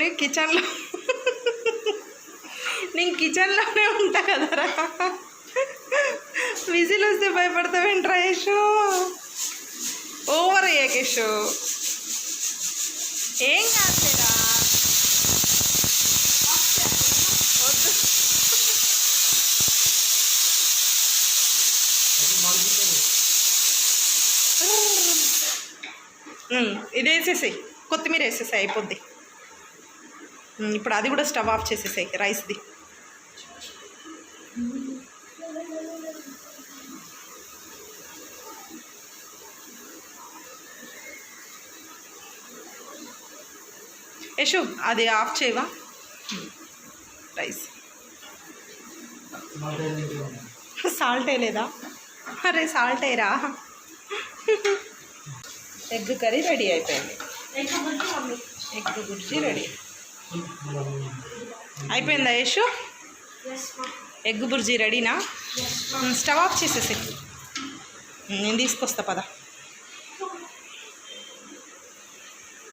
నేను కిచెన్లో నేను కిచెన్లోనే ఉంటా కదరా. విజిల్ వస్తే భయపడతావేంట్రా యశు? ఓవర్ అయ్యాక యశు ఏం కాదురా. ఇది వేసేసాయి, కొత్తిమీర వేసేసాయి, అయిపోద్ది. ఇప్పుడు అది కూడా స్టవ్ ఆఫ్ చేసేసాయి రైస్ది. యశు అది ఆఫ్ చేయవా రైస్? సాల్ట్ వేయలేదా? అరే సాల్ట్ వేయరా. ఎగ్ కర్రీ రెడీ అయిపోయింది. ఎగ్ బుర్జీ రెడీ అయిపోయిందా యశు? ఎగ్ బుర్జీ రెడీనా? స్టవ్ ఆఫ్ చేసేసి నేను తీసుకొస్తా పద.